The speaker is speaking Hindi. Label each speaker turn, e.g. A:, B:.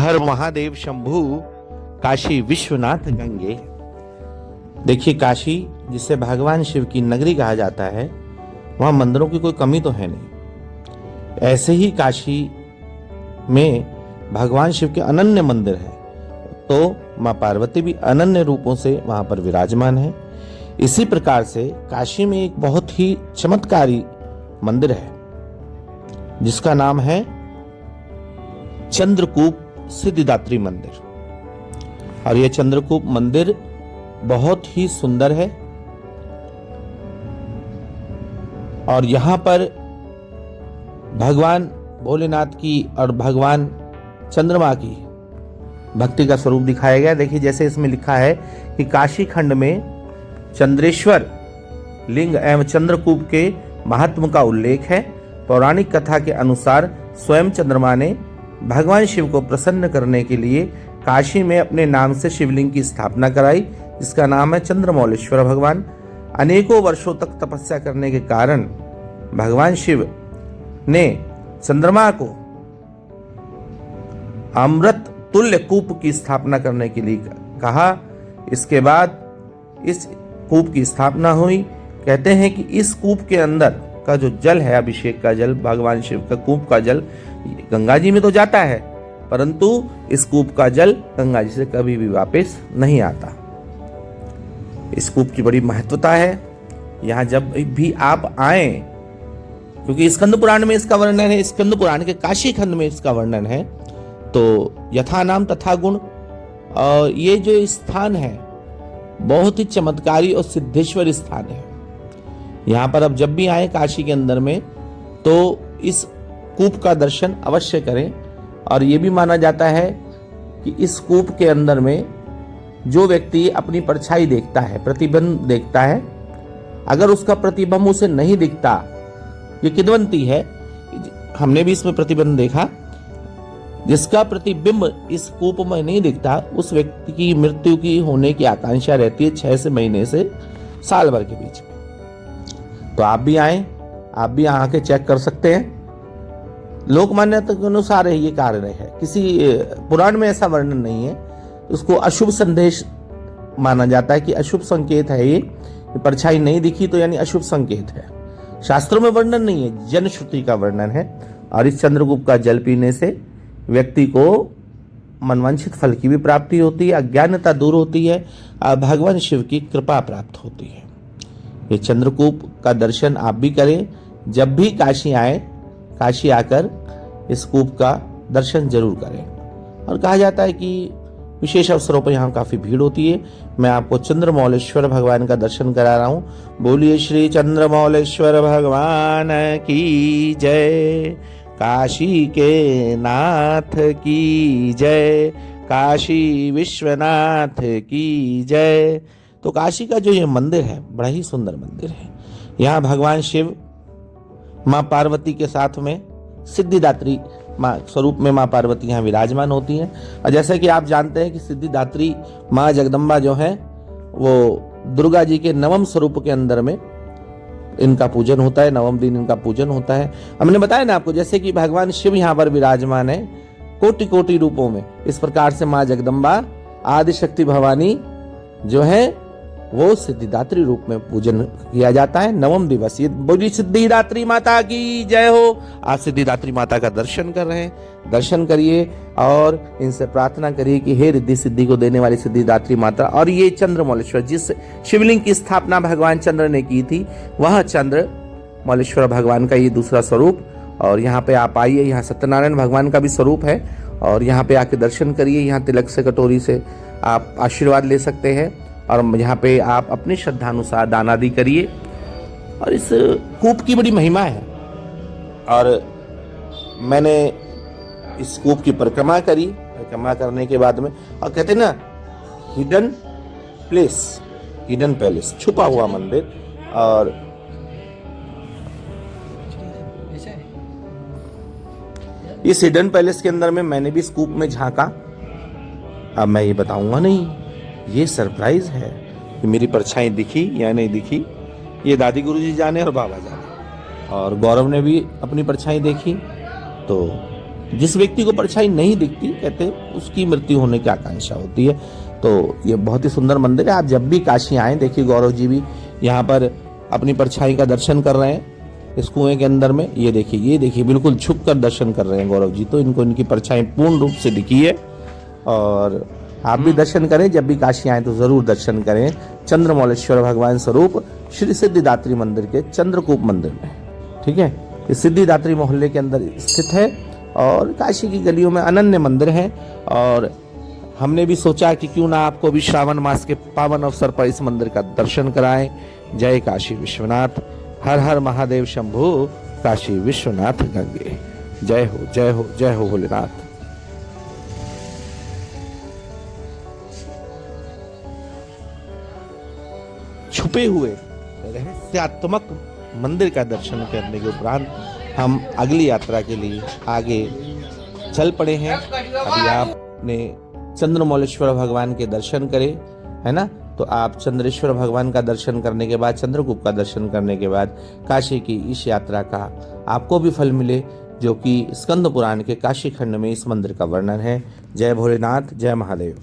A: हर महादेव शंभु काशी विश्वनाथ गंगे। देखिए, काशी जिसे भगवान शिव की नगरी कहा जाता है, वहां मंदिरों की कोई कमी तो है नहीं। ऐसे ही काशी में भगवान शिव के अनन्य मंदिर हैं, तो मां पार्वती भी अनन्य रूपों से वहां पर विराजमान है। इसी प्रकार से काशी में एक बहुत ही चमत्कारी मंदिर है जिसका नाम है चंद्रकूप सिद्धिदात्री मंदिर। और यह चंद्रकूप मंदिर बहुत ही सुंदर है और यहां पर भगवान भोलेनाथ की और भगवान चंद्रमा की भक्ति का स्वरूप दिखाया गया। देखिए, जैसे इसमें लिखा है कि काशी खंड में चंद्रेश्वर लिंग एवं चंद्रकूप के महात्म का उल्लेख है। पौराणिक कथा के अनुसार स्वयं चंद्रमा ने भगवान शिव को प्रसन्न करने के लिए काशी में अपने नाम से शिवलिंग की स्थापना कराई, जिसका नाम है चंद्रमौलेश्वर भगवान। अनेकों वर्षों तक तपस्या करने के कारण भगवान शिव ने चंद्रमा को अमृत तुल्य कूप की स्थापना करने के लिए कहा। इसके बाद इस कूप की स्थापना हुई। कहते हैं कि इस कूप के अंदर का जो जल है, अभिषेक का जल, भगवान शिव का कूप का जल गंगा जी में तो जाता है, परंतु इस कूप का जल गंगा जी से कभी भी वापस नहीं आता। इस कूप की बड़ी महत्वता है। यहाँ जब भी आप आए, क्योंकि स्कंद पुराण में इसका वर्णन है, स्कंद पुराण के काशी खंड में इसका वर्णन है, तो यथा नाम तथा गुण। और ये जो स्थान है बहुत ही चमत्कारी और सिद्धेश्वर स्थान है। यहाँ पर अब जब भी आए काशी के अंदर में, तो इस कूप का दर्शन अवश्य करें। और ये भी माना जाता है कि इस कूप के अंदर में जो व्यक्ति अपनी परछाई देखता है, प्रतिबिंब देखता है, अगर उसका प्रतिबिंब उसे नहीं दिखता, ये किंवदंती है, हमने भी इसमें प्रतिबिंब देखा, जिसका प्रतिबिंब इस कूप में नहीं दिखता, उस व्यक्ति की मृत्यु की होने की आकांक्षा रहती है 6 से महीने से साल भर के बीच में। तो आप भी आए, आप भी यहाँ आके चेक कर सकते हैं। लोक मान्यता के अनुसार ये कारण है, किसी पुराण में ऐसा वर्णन नहीं है। उसको अशुभ संदेश माना जाता है कि अशुभ संकेत है ये परछाई नहीं दिखी तो यानी अशुभ संकेत है। शास्त्रों में वर्णन नहीं है, जनश्रुति का वर्णन है। और इस चंद्रकूप का जल पीने से व्यक्ति को मनवांछित फल की भी प्राप्ति होती है, अज्ञानता दूर होती है, भगवान शिव की कृपा प्राप्त होती है। ये चंद्रकूप का दर्शन आप भी करें। जब भी काशी आए, काशी आकर इस कूप का दर्शन जरूर करें। और कहा जाता है कि विशेष अवसरों पर यहाँ काफी भीड़ होती है। मैं आपको चंद्रमौलेश्वर भगवान का दर्शन करा रहा हूँ। बोलिए श्री चंद्रमौलेश्वर भगवान की जय, काशी के नाथ की जय, काशी विश्वनाथ की जय। तो काशी का जो ये मंदिर है, बड़ा ही सुंदर मंदिर है। यहाँ भगवान शिव माँ पार्वती के साथ में सिद्धिदात्री माँ स्वरूप में माँ पार्वती यहाँ विराजमान होती हैं। और जैसे कि आप जानते हैं कि सिद्धिदात्री माँ जगदम्बा जो है, वो दुर्गा जी के नवम स्वरूप के अंदर में इनका पूजन होता है, नवम दिन इनका पूजन होता है। हमने बताया ना आपको, जैसे कि भगवान शिव यहाँ पर विराजमान है कोटि कोटि रूपों में, इस प्रकार से माँ जगदम्बा आदिशक्ति भवानी जो है वो सिद्धिदात्री रूप में पूजन किया जाता है। नवम दिवस, ये बोली सिद्धिदात्री माता की जय हो। आप सिद्धिदात्री माता का दर्शन कर रहे हैं, दर्शन करिए और इनसे प्रार्थना करिए कि हे रिद्धि सिद्धि को देने वाली सिद्धिदात्री माता। और ये चंद्रमौलेश्वर, जिस शिवलिंग की स्थापना भगवान चंद्र ने की थी, वह चंद्रमौलेश्वर भगवान का ये दूसरा स्वरूप। और यहाँ पे आप आइए, यहाँ सत्यनारायण भगवान का भी स्वरूप है। और यहाँ पे आके दर्शन करिए। यहाँ तिलक से, कटोरी से आप आशीर्वाद ले सकते हैं। और यहाँ पे आप अपनी श्रद्धानुसार दान आदि करिए। और इस कूप की बड़ी महिमा है। और मैंने इस कूप की परिक्रमा करी। परिक्रमा करने के बाद में, और कहते हैं ना, हिडन प्लेस, हिडन पैलेस, छुपा हुआ मंदिर। और इस हिडन पैलेस के अंदर में मैंने भी इस कूप में झांका। अब मैं ये बताऊंगा नहीं, ये सरप्राइज है कि मेरी परछाई दिखी या नहीं दिखी, ये दादी गुरु जी जाने और बाबा जाने। और गौरव ने भी अपनी परछाई देखी, तो जिस व्यक्ति को परछाई नहीं दिखती कहते उसकी मृत्यु होने की आकांक्षा होती है। तो ये बहुत ही सुंदर मंदिर है। आप जब भी काशी आए, देखिए गौरव जी भी यहाँ पर अपनी परछाई का दर्शन कर रहे हैं इस कुएं के अंदर में। ये देखिए बिल्कुल झुक कर दर्शन कर रहे हैं गौरव जी। तो इनको इनकी परछाई पूर्ण रूप से दिखी है। और आप भी दर्शन करें, जब भी काशी आए तो जरूर दर्शन करें चंद्रमौलेश्वर भगवान स्वरूप श्री सिद्धिदात्री मंदिर के चंद्रकूप मंदिर में। ठीक है, ये सिद्धिदात्री मोहल्ले के अंदर स्थित है और काशी की गलियों में अनन्य मंदिर है। और हमने भी सोचा कि क्यों ना आपको भी श्रावण मास के पावन अवसर पर इस मंदिर का दर्शन कराएं। जय काशी विश्वनाथ, हर हर महादेव शंभु, काशी विश्वनाथ गंगे। जय हो जय हो जय हो भोलेनाथ। छुपे हुए रहस्यात्मक मंदिर का दर्शन करने के उपरांत हम अगली यात्रा के लिए आगे चल पड़े हैं। अभी आपने चंद्रमौलेश्वर भगवान के दर्शन करे, है ना। तो आप चंद्रेश्वर भगवान का दर्शन करने के बाद, चंद्रकूप का दर्शन करने के बाद काशी की इस यात्रा का आपको भी फल मिले, जो कि स्कंद पुराण के काशी खंड में इस मंदिर का वर्णन है। जय भोलेनाथ, जय महादेव।